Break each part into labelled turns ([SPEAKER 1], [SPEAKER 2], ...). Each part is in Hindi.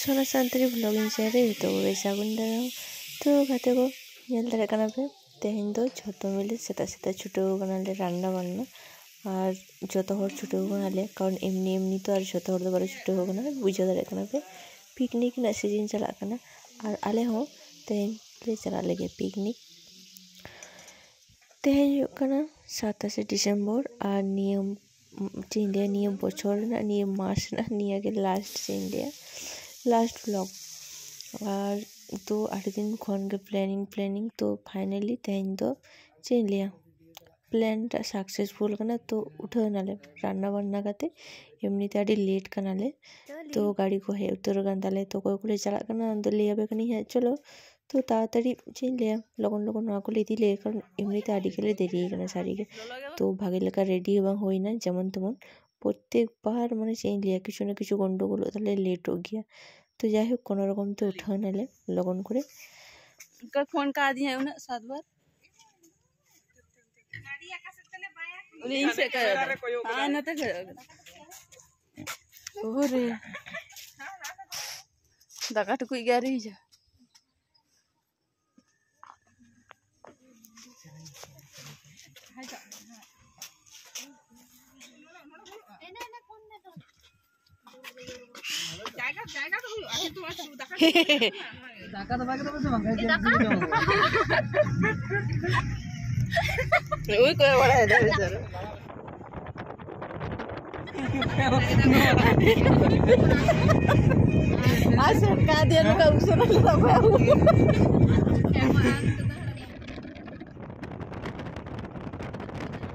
[SPEAKER 1] सोना सानतारी ब्लॉगिंग शेयर तो सागुन दाराम तो गाते को नेल दारे कना पे तेहेन दो झोतो मिले सेता सेता छुटो कनाले रान्ना बान्ना और जोतो हर छुटो कनाले कारण एमनी एमनी तो और जोतो हर दो बारे छुटो कना बुझा दारे कना पे पिकनिक ना सीजन चला कना और आले हो तेहेन ले चला लेगे पिकनिक तेहेन कना 27 डिसेम्बर और नियम इंडिया नियम बचर ना नियम मास ना निया के लास्ट से इंडिया लास्ट व्लॉग और तो 8 दिन खन के प्लानिंग तो फाइनली तेहेन दो चेन लिया प्लान सक्सेसफुल करना तो उठो नाले रान्ना बान्ना काते एमनी ते आडी लेट कनाले तो गाड़ी को है उतर गंदाले तो कोई कोले चला करना अंदर ले आबे कनी है चलो तो ताड़ाताड़ी चेन लिया लगन लगन ना को लेती ले कारण एमनी ते आडी केले देरी करना सारी के तो भागे लेका रेडी बांग होई ना जेमन तेमन प्रत्येक बार माने चेन लिया किछु ना किछु गंडगोल ताले लेट हो गया तो যাই হোক কোনো রকম তো উঠা নালে লগন করে
[SPEAKER 2] का फोन का दिया है उन्हें 7 बार उन्हें इनसे कर हां ना तो कर ओरे दाका तो कोई गाड़ी जा जाएगा तो अरे तू दाका तो बाकी तो बस मंगा ओए कोई बड़ा है बेचारा आज का दिया का उसने ले जाओ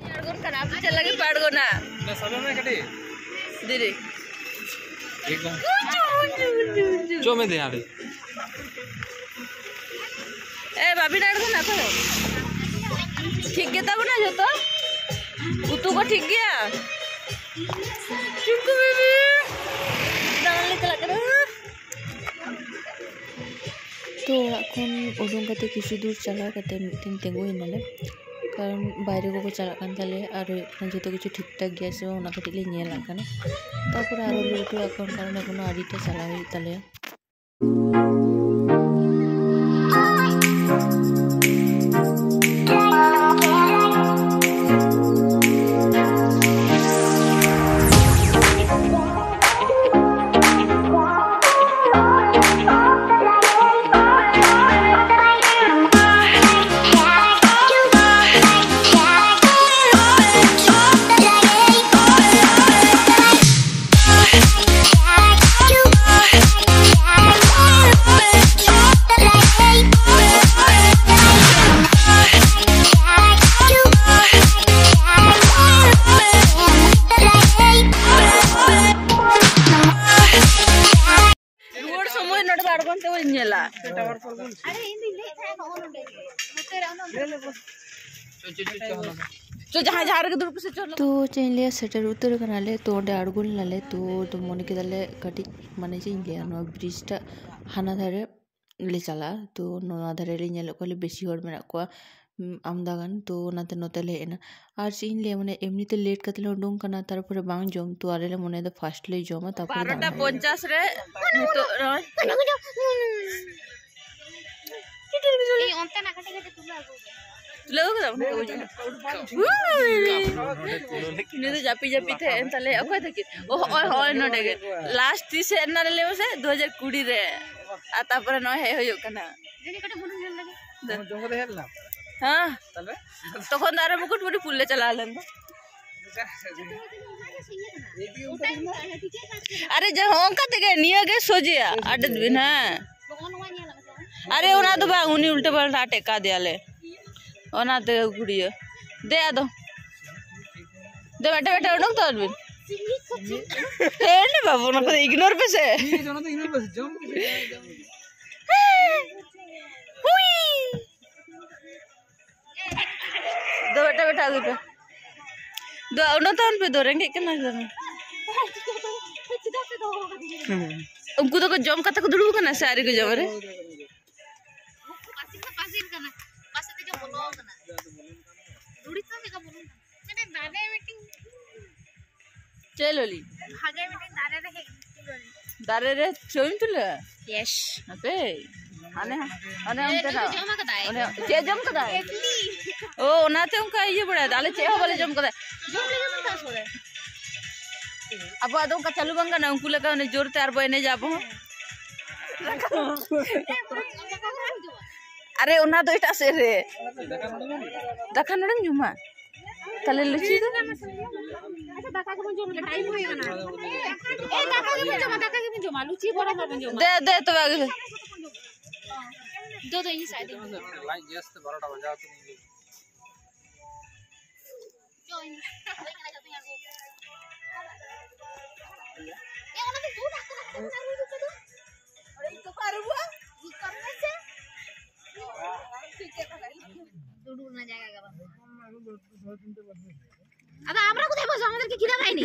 [SPEAKER 2] यार कौन खराब चला के पाड़ गो ना सब में कटे दीदी एकदम जो में दे अभी ए भाभी डाल दो ना तो ठीक गया तब ना जो तो उतु को ठीक गया चिंकू बेबी डाल ले चला कर
[SPEAKER 1] तो এখন ওজন কাতে কিছু দূর চালা কাতে মিটিং তেঙ্গো ইনালে কারণ বাইরে को चला कान ताले और जो किछु ठीक ठाक गया से ओना कटिले नेल आकाने तारपर आरो लेटो এখন কারণ এখনো আড়িটা চালা হই তালে तो चेन लिया सेटर उतर कनाले तो ओंडे आड़गुल नाले तो मन के दाले कटी माने चेन लिया नो ब्रिजटा हाना धारे ले चला तो नोना धारे ले नेल कोले बेसी हर मेना को आमदागान तो नाते नोते ले एना और चेन लिया माने एमनीते लेट कतले उडुंग कना तारपरे बांग जम तो आरेले मने द फास्ट ले जमा तारपरे
[SPEAKER 2] 12:50 रे तो ए ओंते ना कटे कटे तुला लोग ने तो जापी जापी थे तले अखय थकी ओ होय नडे गे लास्ट 30 एना ले से 2020 रे आ तापर न हे होय कना जनी कटे बुनु जन लगे जंगो दे हेलना हां तले तखन आरे मुकुट मुकुट फुलले चला लन अरे जे होंका देगे निया गे सोजिया अडद बिन हां अरे ओना तो बा उनी उल्टे पलटा टेका दियाले ओना ते गुड़िया दे आ दो दे बैठे बैठे उठो तो अरविंद हे ने बाबू ना को इग्नोर पे से ये दोनों तो इग्नोर पे से जंप हुई दो बैठे बैठे आगे पे दो उनो तो उन पे दो रेंगे कितना जन उनको तो जम कत को दुड़ू कना सारी को जम रे चलोली दारे रे छवि तुले
[SPEAKER 1] यस
[SPEAKER 2] अबे अने अने उनते ना अने चे जम कदा ओ ओनाते उनका ये बड़ा दाले चे हो वाले जम कदा अब आदम का चालू बंगा ना उनको लगा ने जोर तैयार बने जाबो अरे ओना दो इटा से रे दाका नडम जुमा ताले लुची दो अच्छा दाका के बन जो टाइम होएगा ना ए दाका के बन जो लुची बड़ा बन जो दे तो आगे दो ये शायद लाइक जस्ट 12टा बजा तो नहीं जो ये वाला तो दूर रखना अरे तो पारू बुआ ये करने से दूर ना जाएगा अब আমরা কোথায় বসে আমাদেরকে খিদা পাইনি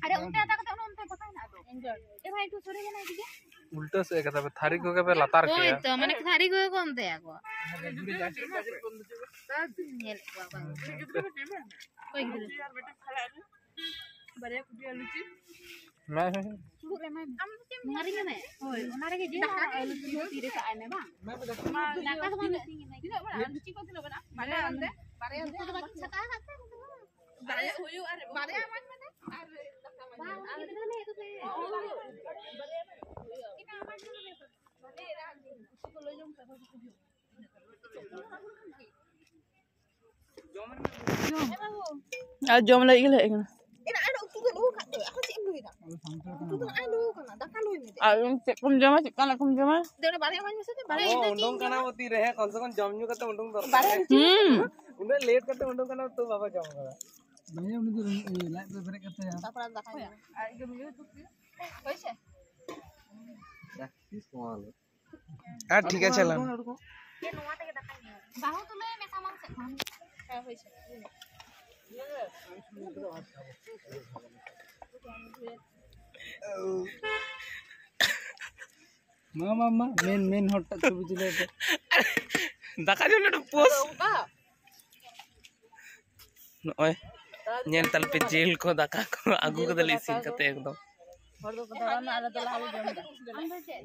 [SPEAKER 2] আরে উল্টা তাকাতে উনতে পতা না তো এনজয় এ ভাই একটু সরে যা না এদিকে
[SPEAKER 3] उल्टा से कहता है थारी को के पे लतार के
[SPEAKER 2] तो माने थारी को कौन दे आगो
[SPEAKER 3] जुड़ी जाचे कोन दे
[SPEAKER 2] नेल बाबा कोई बेटा खड़ा बड़े कुटिया लुची
[SPEAKER 3] मैं
[SPEAKER 2] शुरू रे मैं मारी में ओय ओनारे के जे लुची तीरे से आने बा मैं दाका तो बन दिना बड़ा लुची को दिलो बना बारे अंदे तो छका खाते बारे होयो अरे बारे आवाज में अरे दाका में अरे ने तो से बारे इना आवाज में बारे राज उसको ले जाऊं का आज जम लगी ले ina ada tu kan kat aku cik lu ida tu kan ai lu kan dakan lu ini ah cek kum jama cek kan kum jama de bare awan mese te bare
[SPEAKER 3] undong kana होती रहे कम से कम जमनु कते undong दर उन्हें लेट करते undong kana तो बाबा जम करा भैया उन्हें तो लाइट पे ब्रेक करते हैं
[SPEAKER 2] तापरा दाkan आ के मियो तो कैसे
[SPEAKER 3] किस कमाल हां ठीक है चला
[SPEAKER 2] ये नोवा ते दाkan बाहु तुले में सामान से हां होइसे
[SPEAKER 3] मामा मेन हॉट छवि तुले दाका जो लड पोस ओए नेन तल पे जेल को दाका को आगु को दली सीन कते एकदम
[SPEAKER 2] हर दो पता ना आला तला हाल जम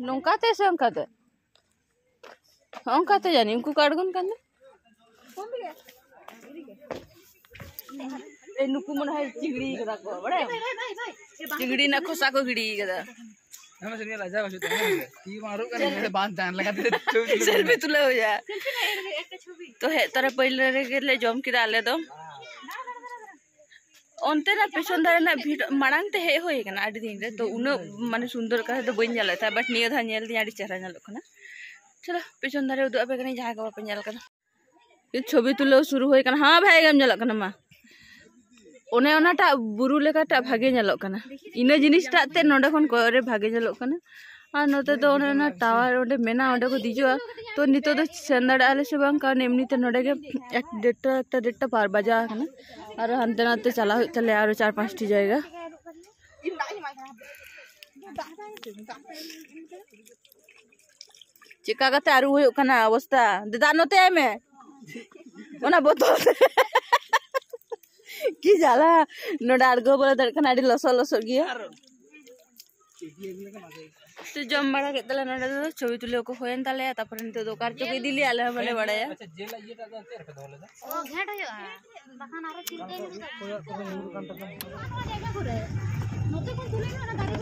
[SPEAKER 2] नोंकाते से अंकाते जानी उनको काडगुन कने कौन दिया ए नुकु मन है चिंगड़ी कदा को बड़े चिंगड़ी ना खोसा को गिड़ी कदा
[SPEAKER 3] हम से नहीं लाजा को ती मारो कने मेरे बांध जान लगा दे
[SPEAKER 2] सेल्फी तुले हो जा तो है तोरे पहिले रे गेले जम की डाले दो ओनते ना पेछन धारे ना भीड़ मांग ते हे होय कना आडी दिन रे तो उन माने सुंदर का तो बइन जाला था बट निया धा नेल दी आडी चेहरा नेल कना चलो पेछन धारे उदु अबे कने जहां का पे नेल कना ये छवि तुले शुरू होय कना हां भाई गम नेल कना मा ओने ओनाटा बुरु लेकाटा भागे नेलोक कना इना जिनिसटा ते नोडे खन कोरे भागे नेलोक कना आ नोते तो ओने ना टावर ओडे मेना ओडे को दिजो तो नितो दो सेंदड़ आले से बांग का एमनी ते नोडे के एक डेटा पार बजा कना और हनते नाते चला चले आरो 4-5 टी जाएगा चिका कते आरु होय कना अवस्था दादा नोते आय में ओना बोतल की जाला नोडा आडगो बोले दरकना आडी लसो लसो गिया तो जम बड़ा के तले नोडा दो छवि तुले को होयन ताले तापर निते दो कार चोके दिली आले हमले बड़ाया
[SPEAKER 3] अच्छा जेल ये दादा तेर पे धोले दा
[SPEAKER 2] ओ घेट होयो बखान आरो चिंता नोते कोन तुले ना गाड़ी